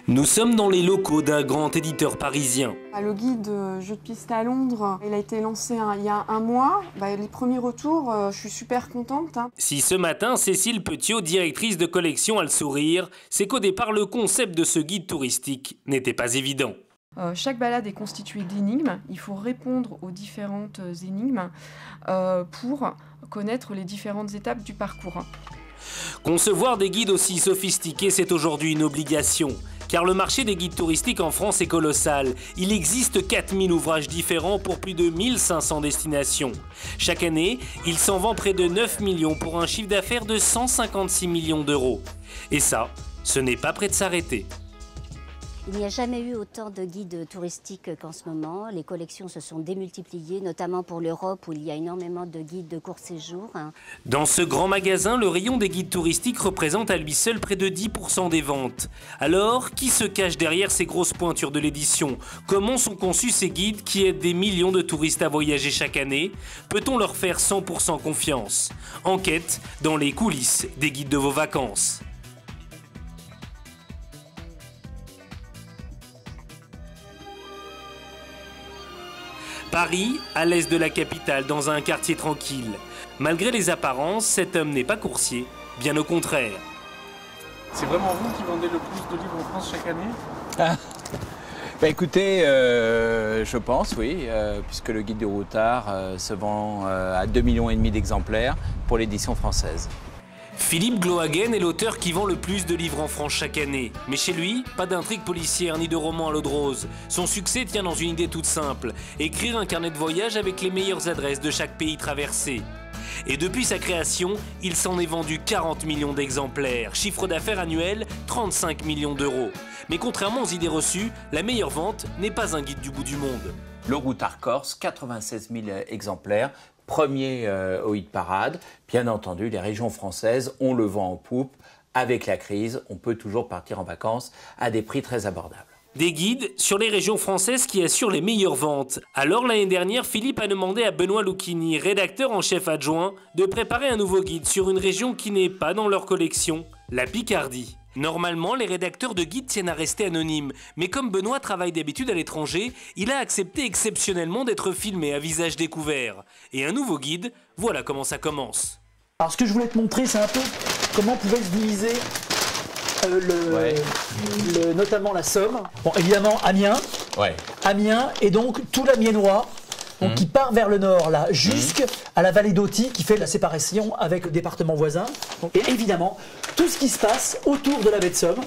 Nous sommes dans les locaux d'un grand éditeur parisien. Le guide jeux de piste à Londres, il a été lancé il y a un mois. Les premiers retours, je suis super contente. Si ce matin, Cécile Petiot, directrice de collection, a le sourire, c'est qu'au départ, le concept de ce guide touristique n'était pas évident. Chaque balade est constituée d'énigmes. Il faut répondre aux différentes énigmes pour connaître les différentes étapes du parcours. Concevoir des guides aussi sophistiqués, c'est aujourd'hui une obligation. Car le marché des guides touristiques en France est colossal. Il existe 4000 ouvrages différents pour plus de 1500 destinations. Chaque année, il s'en vend près de 9 millions pour un chiffre d'affaires de 156 millions d'euros. Et ça, ce n'est pas près de s'arrêter. Il n'y a jamais eu autant de guides touristiques qu'en ce moment. Les collections se sont démultipliées, notamment pour l'Europe où il y a énormément de guides de court séjour. Dans ce grand magasin, le rayon des guides touristiques représente à lui seul près de 10% des ventes. Alors, qui se cache derrière ces grosses pointures de l'édition? Comment sont conçus ces guides qui aident des millions de touristes à voyager chaque année? Peut-on leur faire 100% confiance? Enquête dans les coulisses des guides de vos vacances. Paris, à l'est de la capitale, dans un quartier tranquille. Malgré les apparences, cet homme n'est pas coursier, bien au contraire. C'est vraiment vous qui vendez le plus de livres en France chaque année? Écoutez, je pense, oui, puisque le guide du routard se vend à 2,5 millions d'exemplaires pour l'édition française. Philippe Glohagen est l'auteur qui vend le plus de livres en France chaque année. Mais chez lui, pas d'intrigue policière ni de roman à l'eau de rose. Son succès tient dans une idée toute simple, écrire un carnet de voyage avec les meilleures adresses de chaque pays traversé. Et depuis sa création, il s'en est vendu 40 millions d'exemplaires, chiffre d'affaires annuel 35 millions d'euros. Mais contrairement aux idées reçues, la meilleure vente n'est pas un guide du bout du monde. Le routard corse, 96 000 exemplaires. Premier au hit parade. Bien entendu, les régions françaises, on le vend en poupe. Avec la crise, on peut toujours partir en vacances à des prix très abordables. Des guides sur les régions françaises qui assurent les meilleures ventes. Alors l'année dernière, Philippe a demandé à Benoît Lucchini, rédacteur en chef adjoint, de préparer un nouveau guide sur une région qui n'est pas dans leur collection, la Picardie. Normalement, les rédacteurs de guides tiennent à rester anonymes, mais comme Benoît travaille d'habitude à l'étranger, il a accepté exceptionnellement d'être filmé à visage découvert. Et un nouveau guide, voilà comment ça commence. Alors ce que je voulais te montrer, c'est un peu comment pouvait se diviser notamment la Somme. Bon, évidemment Amiens, Amiens et donc tout l'Amiénois. Donc, qui part vers le nord, là, jusqu'à la vallée d'Authie, qui fait la séparation avec le département voisin. Donc, et évidemment, tout ce qui se passe autour de la baie de Somme.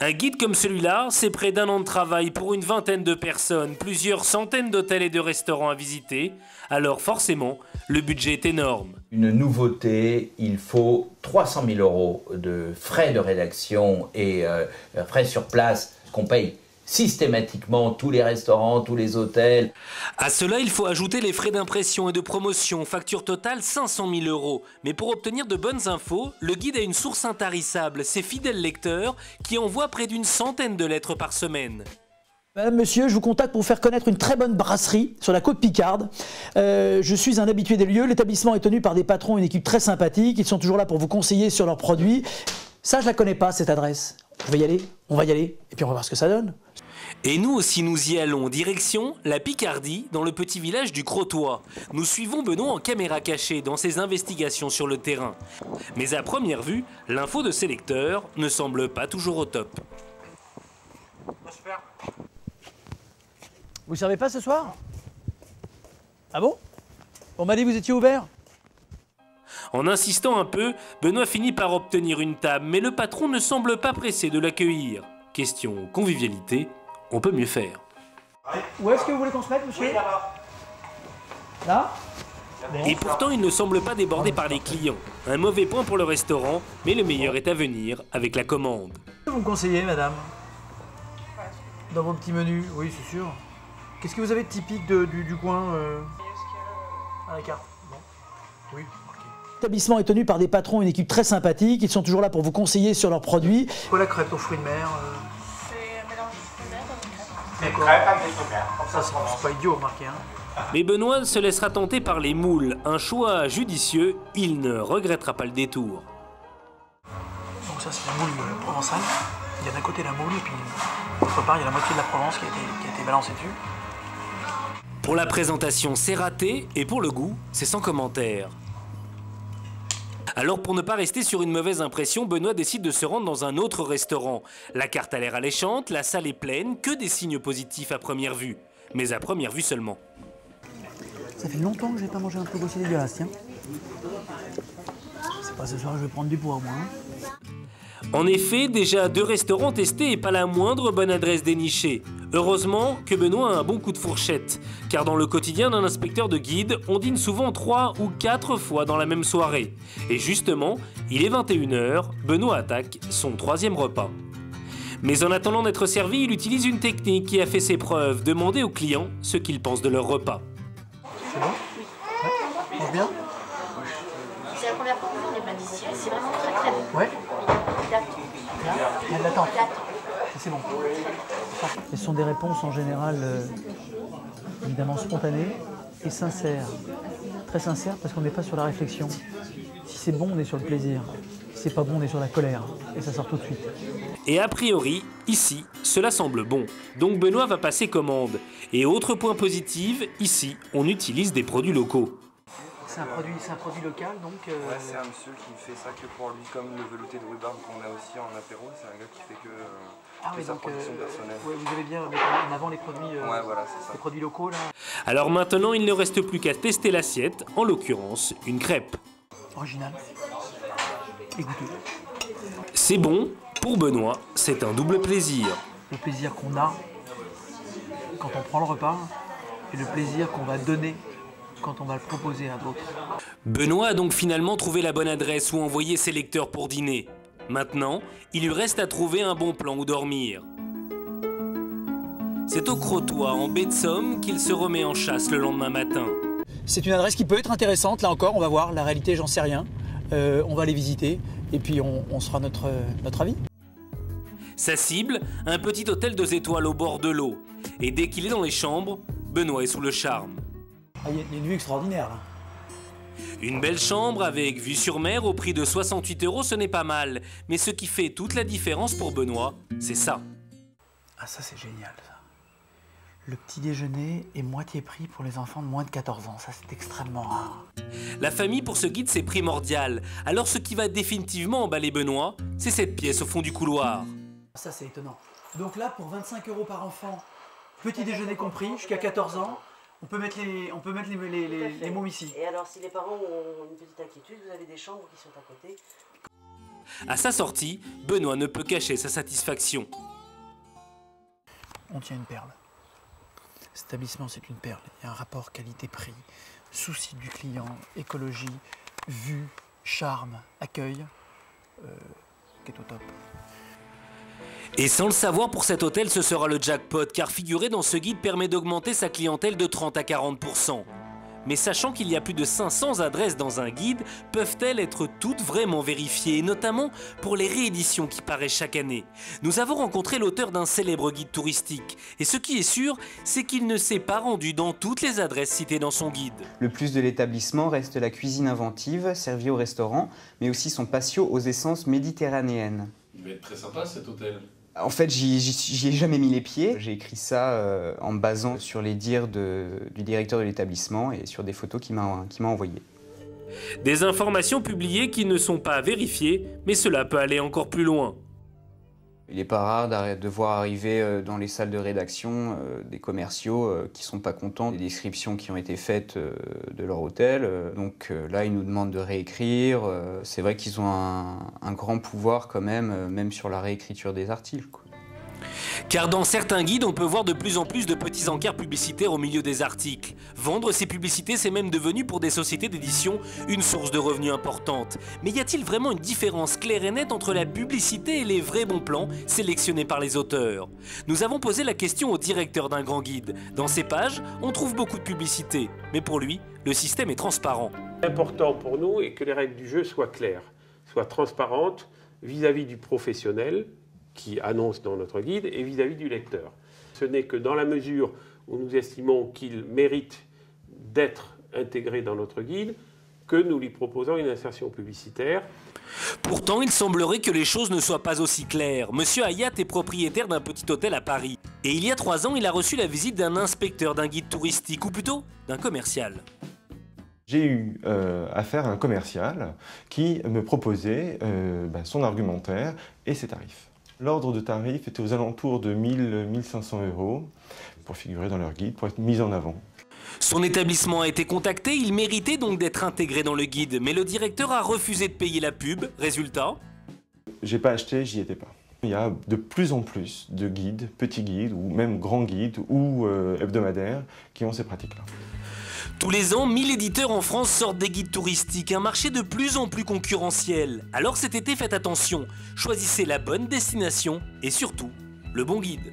Un guide comme celui-là, c'est près d'1 an de travail pour une vingtaine de personnes, plusieurs centaines d'hôtels et de restaurants à visiter. Alors forcément, le budget est énorme. Une nouveauté, il faut 300 000 euros de frais de rédaction et frais sur place qu'on paye systématiquement tous les restaurants, tous les hôtels. À cela, il faut ajouter les frais d'impression et de promotion, facture totale 500 000 euros. Mais pour obtenir de bonnes infos, le guide a une source intarissable, ses fidèles lecteurs qui envoient près d'une centaine de lettres par semaine. Madame, monsieur, je vous contacte pour faire connaître une très bonne brasserie sur la côte Picarde. Je suis un habitué des lieux, l'établissement est tenu par des patrons, une équipe très sympathique, ils sont toujours là pour vous conseiller sur leurs produits. Ça, je la connais pas, cette adresse. Je vais y aller, on va y aller, et puis on va voir ce que ça donne. Et nous aussi nous y allons, direction la Picardie, dans le petit village du Crotoy. Nous suivons Benoît en caméra cachée dans ses investigations sur le terrain. Mais à première vue, l'info de ses lecteurs ne semble pas toujours au top. Vous servez pas ce soir? Ah bon? On m'a dit que vous étiez ouvert. En insistant un peu, Benoît finit par obtenir une table, mais le patron ne semble pas pressé de l'accueillir. Question convivialité, on peut mieux faire. Où est-ce que vous voulez qu'on se mette, monsieur? Là? Et pourtant, il ne semble pas débordé par les clients. Un mauvais point pour le restaurant, mais le meilleur est à venir avec la commande. Qu'est-ce que vous me conseillez, madame? Dans vos petits menus, oui, c'est sûr. Qu'est-ce que vous avez de typique du coin à la carte? Bon. Oui. L'établissement est tenu par des patrons, une équipe très sympathique. Ils sont toujours là pour vous conseiller sur leurs produits. Quoi la crêpe aux fruits de mer? C'est un mélange de fruits de mer avec Des crêpes avec des fruits de mer. Ça, c'est pas idiot, remarquez. Mais Benoît se laissera tenter par les moules. Un choix judicieux, il ne regrettera pas le détour. Donc ça, c'est la moule provençale. Il y a d'un côté la Moule et puis d'autre part il y a la moitié de la Provence qui a été balancée dessus. Pour la présentation, c'est raté, et pour le goût, c'est sans commentaire. Alors pour ne pas rester sur une mauvaise impression, Benoît décide de se rendre dans un autre restaurant. La carte a l'air alléchante, la salle est pleine, que des signes positifs à première vue. Mais à première vue seulement. Ça fait longtemps que je n'ai pas mangé un truc aussi dégueulasse, tiens. C'est pas ce soir que je vais prendre du poids, moi. En effet, déjà 2 restaurants testés et pas la moindre bonne adresse dénichée. Heureusement que Benoît a un bon coup de fourchette, car dans le quotidien d'un inspecteur de guide, on dîne souvent 3 ou 4 fois dans la même soirée. Et justement, il est 21h, Benoît attaque son 3e repas. Mais en attendant d'être servi, il utilise une technique qui a fait ses preuves, demander aux clients ce qu'ils pensent de leur repas. C'est bon? Ouais. Mange bien? C'est la première fois que je viens pâtissier, c'est vraiment très très bon. Ouais. Il y a de L'attente. C'est bon. Ce sont des réponses en général évidemment spontanées et sincères. Très sincères parce qu'on n'est pas sur la réflexion. Si c'est bon, on est sur le plaisir. Si c'est pas bon, on est sur la colère. Et ça sort tout de suite. Et a priori, ici, cela semble bon. Donc Benoît va passer commande. Et autre point positif, ici, on utilise des produits locaux. C'est un produit local, donc... Ouais, c'est un monsieur qui fait ça que pour lui, comme le velouté de rhubarbe qu'on a aussi en apéro. C'est un gars qui fait que sa production personnelle. Ouais, vous avez bien mis en avant les produits, ouais, voilà, c'est ça. Les produits locaux, là. Alors maintenant, il ne reste plus qu'à tester l'assiette, en l'occurrence, une crêpe. Original. Et goûteux. C'est bon, pour Benoît, c'est un double plaisir. Le plaisir qu'on a quand on prend le repas et le plaisir qu'on va donner quand on va le proposer à d'autres. Benoît a donc finalement trouvé la bonne adresse où envoyer ses lecteurs pour dîner. Maintenant, il lui reste à trouver un bon plan où dormir. C'est au Crotoy, en baie de Somme, qu'il se remet en chasse le lendemain matin. C'est une adresse qui peut être intéressante, là encore, on va voir. La réalité, j'en sais rien. On va les visiter et puis on se fera notre avis. Sa cible, un petit hôtel 2 étoiles au bord de l'eau. Et dès qu'il est dans les chambres, Benoît est sous le charme. Il y a une vue extraordinaire, là. Une belle chambre avec vue sur mer au prix de 68 €, ce n'est pas mal. Mais ce qui fait toute la différence pour Benoît, c'est ça. Ah, ça c'est génial, ça. Le petit déjeuner est moitié prix pour les enfants de moins de 14 ans. Ça, c'est extrêmement rare. La famille pour ce guide, c'est primordial. Alors ce qui va définitivement emballer Benoît, c'est cette pièce au fond du couloir. Ça, c'est étonnant. Donc là, pour 25 € par enfant, petit déjeuner compris, jusqu'à 14 ans, on peut mettre les mômes ici. Et alors, si les parents ont une petite inquiétude, vous avez des chambres qui sont à côté. À sa sortie, Benoît ne peut cacher sa satisfaction. On tient une perle. Cet établissement, c'est une perle. Il y a un rapport qualité-prix, souci du client, écologie, vue, charme, accueil, qui est au top. Et sans le savoir, pour cet hôtel, ce sera le jackpot, car figurer dans ce guide permet d'augmenter sa clientèle de 30 à 40%. Mais sachant qu'il y a plus de 500 adresses dans un guide, peuvent-elles être toutes vraiment vérifiées, notamment pour les rééditions qui paraissent chaque année? Nous avons rencontré l'auteur d'un célèbre guide touristique, et ce qui est sûr, c'est qu'il ne s'est pas rendu dans toutes les adresses citées dans son guide. Le plus de l'établissement reste la cuisine inventive, servie au restaurant, mais aussi son patio aux essences méditerranéennes. Il va être très sympa cet hôtel. En fait, j'y ai jamais mis les pieds. J'ai écrit ça en me basant sur les dires du directeur de l'établissement et sur des photos qu'il m'a envoyées. Des informations publiées qui ne sont pas vérifiées, mais cela peut aller encore plus loin. Il n'est pas rare de voir arriver dans les salles de rédaction des commerciaux qui ne sont pas contents des descriptions qui ont été faites de leur hôtel. Donc là, ils nous demandent de réécrire. C'est vrai qu'ils ont un grand pouvoir quand même sur la réécriture des articles, quoi. Car dans certains guides, on peut voir de plus en plus de petits encarts publicitaires au milieu des articles. Vendre ces publicités, c'est même devenu pour des sociétés d'édition une source de revenus importante. Mais y a-t-il vraiment une différence claire et nette entre la publicité et les vrais bons plans sélectionnés par les auteurs? Nous avons posé la question au directeur d'un grand guide. Dans ces pages, on trouve beaucoup de publicité. Mais pour lui, le système est transparent. L'important pour nous est que les règles du jeu soient claires, soient transparentes vis-à-vis du professionnel qui annonce dans notre guide et vis-à-vis du lecteur. Ce n'est que dans la mesure où nous estimons qu'il mérite d'être intégré dans notre guide que nous lui proposons une insertion publicitaire. Pourtant, il semblerait que les choses ne soient pas aussi claires. Monsieur Hayat est propriétaire d'un petit hôtel à Paris. Et il y a 3 ans, il a reçu la visite d'un inspecteur d'un guide touristique, ou plutôt d'un commercial. J'ai eu affaire à un commercial qui me proposait son argumentaire et ses tarifs. L'ordre de tarif était aux alentours de 1000-1500 € pour figurer dans leur guide, pour être mis en avant. Son établissement a été contacté, il méritait donc d'être intégré dans le guide, mais le directeur a refusé de payer la pub. Résultat ? J'ai pas acheté, j'y étais pas. Il y a de plus en plus de guides, petits guides ou même grands guides ou hebdomadaires qui ont ces pratiques-là. Tous les ans, 1000 éditeurs en France sortent des guides touristiques, un marché de plus en plus concurrentiel. Alors cet été, faites attention, choisissez la bonne destination et surtout, le bon guide.